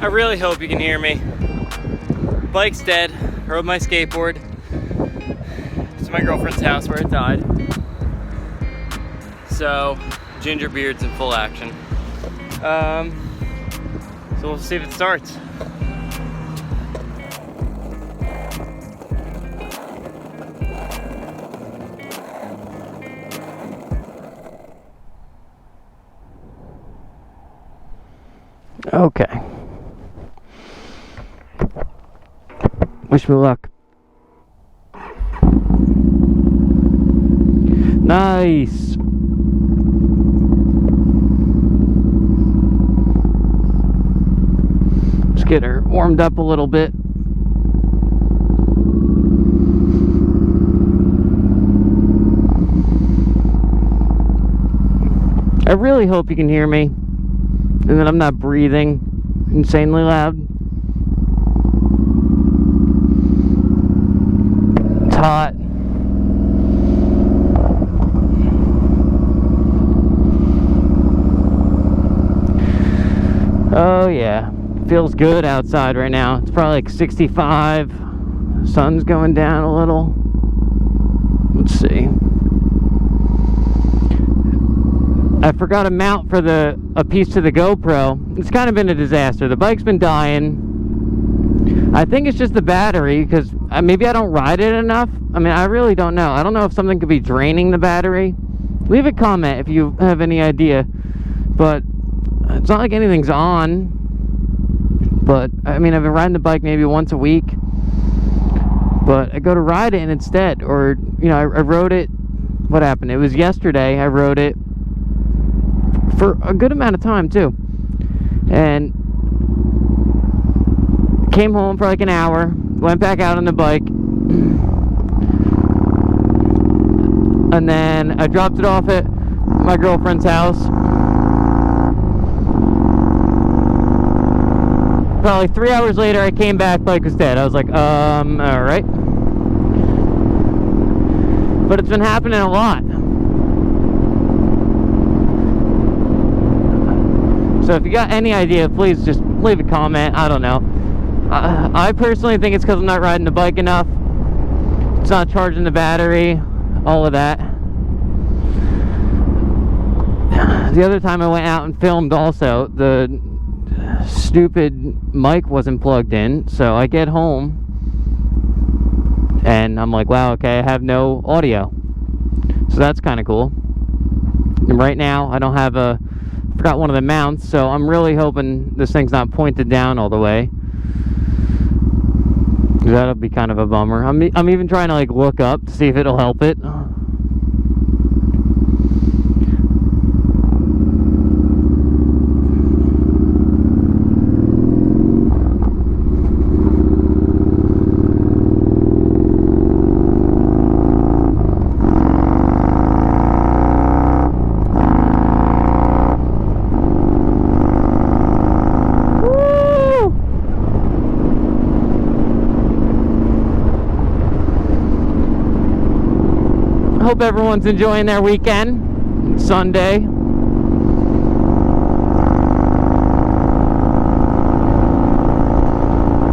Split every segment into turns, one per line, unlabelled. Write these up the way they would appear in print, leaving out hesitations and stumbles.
I really hope you can hear me. Bike's dead. Rode my skateboard to my girlfriend's house where it died. So, ginger beard's in full action. So we'll see if it starts. Okay. Wish me luck. Nice. Let's get her warmed up a little bit. I really hope you can hear me and that I'm not breathing insanely loud. It's hot. Oh yeah, feels good outside right now. It's probably like 65. Sun's going down a little. Let's see. I forgot a mount for a piece to the GoPro. It's kind of been a disaster. The bike's been dying. I think it's just the battery, because maybe I don't ride it enough. I mean, I really don't know. I don't know if something could be draining the battery. Leave a comment if you have any idea. But it's not like anything's on. But, I mean, I've been riding the bike maybe once a week. But I go to ride it and it's dead. Or, you know, I rode it. What happened? It was yesterday. I rode it for a good amount of time too, and came home for like an hour, went back out on the bike, and then I dropped it off at my girlfriend's house. Probably 3 hours later I came back, bike was dead. I was like, alright. But it's been happening a lot. So if you got any idea, please just leave a comment. I don't know. I personally think it's because I'm not riding the bike enough. It's not charging the battery. All of that. The other time I went out and filmed also, the stupid mic wasn't plugged in. So I get home and I'm like, wow, okay, I have no audio. So that's kind of cool. And right now I don't have forgot one of the mounts, so I'm really hoping this thing's not pointed down all the way. That'll be kind of a bummer. I'm even trying to like look up to see if it'll help it. Hope everyone's enjoying their weekend. It's Sunday.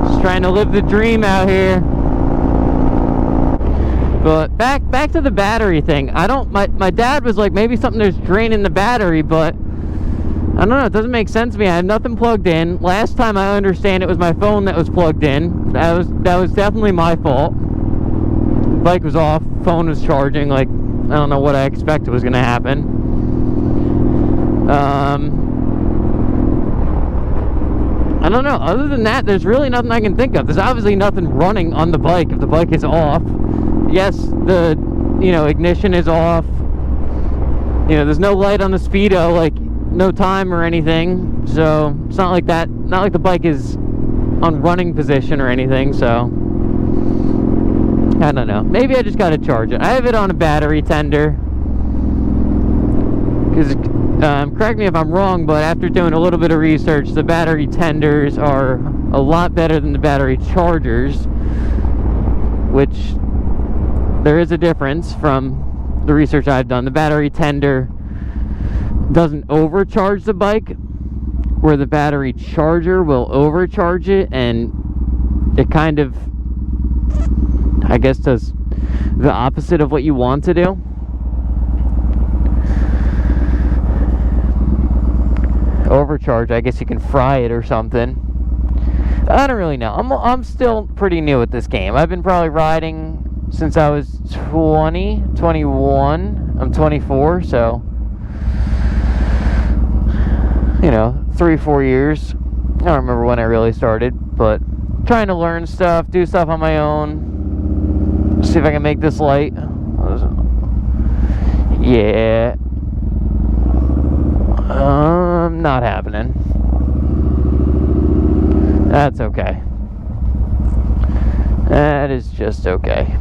Just trying to live the dream out here. But back to the battery thing. My dad was like, maybe something is draining the battery, but I don't know, it doesn't make sense to me. I have nothing plugged in. Last time I understand it was my phone that was plugged in. That was definitely my fault. Bike was off, phone was charging. Like, I don't know what I expected was gonna happen. I don't know. Other than that, there's really nothing I can think of. There's obviously nothing running on the bike if the bike is off. Yes, the ignition is off. There's no light on the speedo, like no time or anything. So it's not like that. Not like the bike is on running position or anything. So I don't know. Maybe I just gotta charge it. I have it on a battery tender. Because, correct me if I'm wrong, but after doing a little bit of research, the battery tenders are a lot better than the battery chargers. Which, there is a difference from the research I've done. The battery tender doesn't overcharge the bike, where the battery charger will overcharge it, and it kind of, I guess, does the opposite of what you want to do. Overcharge, I guess you can fry it or something. I don't really know. I'm still pretty new at this game. I've been probably riding since I was 21. I'm 24, so, you know, 3-4 years. I don't remember when I really started, but trying to learn stuff, do stuff on my own, see if I can make this light. Yeah. Not happening. That's okay. That is just okay.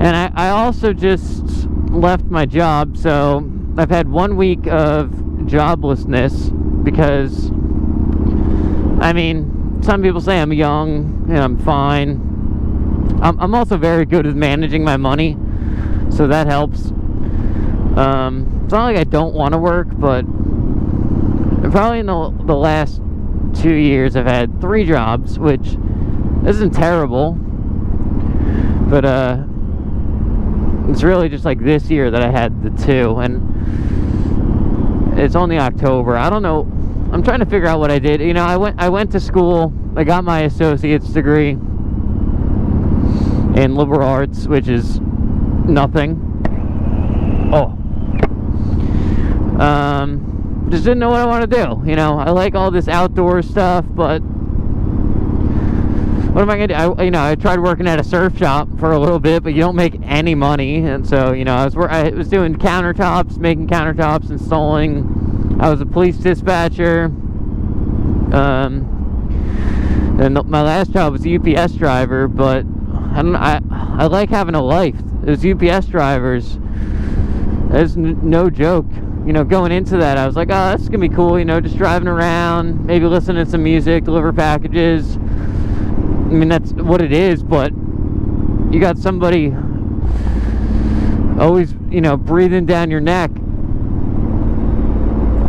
And I also just left my job, so I've had 1 week of joblessness because, I mean, some people say I'm young and I'm fine. I'm also very good at managing my money, so that helps. It's not like I don't want to work, but probably in the last 2 years I've had 3 jobs, which isn't terrible, but it's really just like this year that I had the 2, and it's only October. I don't know. I'm trying to figure out what I did. You know, I went to school. I got my associate's degree in liberal arts, which is nothing. Oh. Just didn't know what I want to do. You know, I like all this outdoor stuff, but what am I gonna do? I tried working at a surf shop for a little bit, but you don't make any money, and so, you know, I was doing countertops, making countertops, installing. I was a police dispatcher. And my last job was a UPS driver, but I like having a life. Those UPS drivers, it's no joke. You know, going into that, I was like, oh, that's gonna be cool. You know, just driving around, maybe listening to some music, deliver packages. I mean, that's what it is, but you got somebody always, you know, breathing down your neck,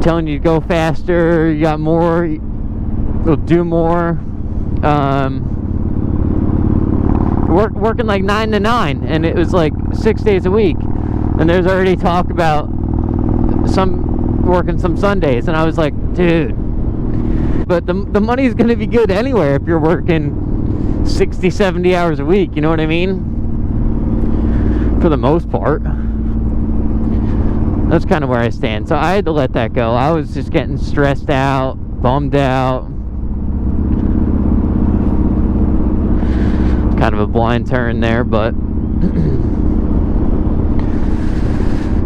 telling you to go faster, you got more, you'll do more. Working like 9 to 9, and it was like 6 days a week, and there's already talk about working some Sundays, and I was like, dude, but the money's gonna be good anywhere if you're working 60-70 hours a week, you know what I mean, for the most part. That's kind of where I stand. So I had to let that go. I was just getting stressed out, bummed out. Kind of a blind turn there, but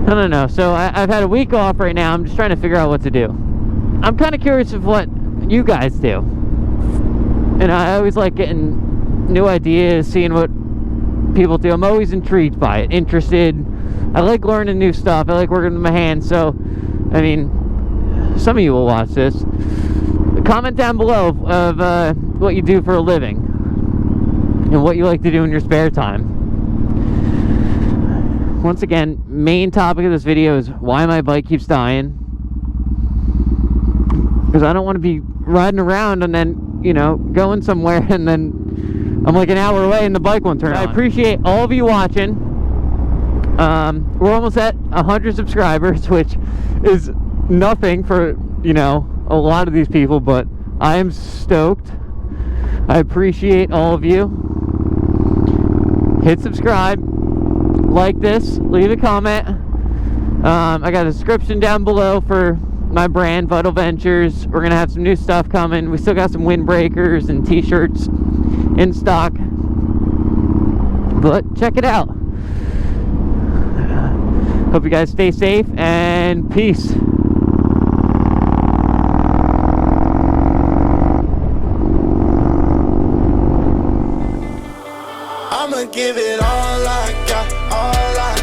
I don't know. So I've had a week off right now. I'm just trying to figure out what to do. I'm kind of curious of what you guys do. And I always like getting new ideas, seeing what people do. I'm always intrigued by it, interested. I like learning new stuff. I like working with my hands. So, I mean, some of you will watch this. Comment down below of what you do for a living and what you like to do in your spare time. Once again, main topic of this video is why my bike keeps dying. Because I don't want to be riding around and then, you know, going somewhere and then I'm like an hour away and the bike won't turn on. I appreciate all of you watching. We're almost at 100 subscribers, which is nothing for, you know, a lot of these people, but I am stoked. I appreciate all of you. Hit subscribe, like this, leave a comment. I got a description down below for my brand, Vital Ventures. We're gonna have some new stuff coming. We still got some windbreakers and t-shirts in stock, but check it out. Hope you guys stay safe, and peace.
I'ma give it all I got, all I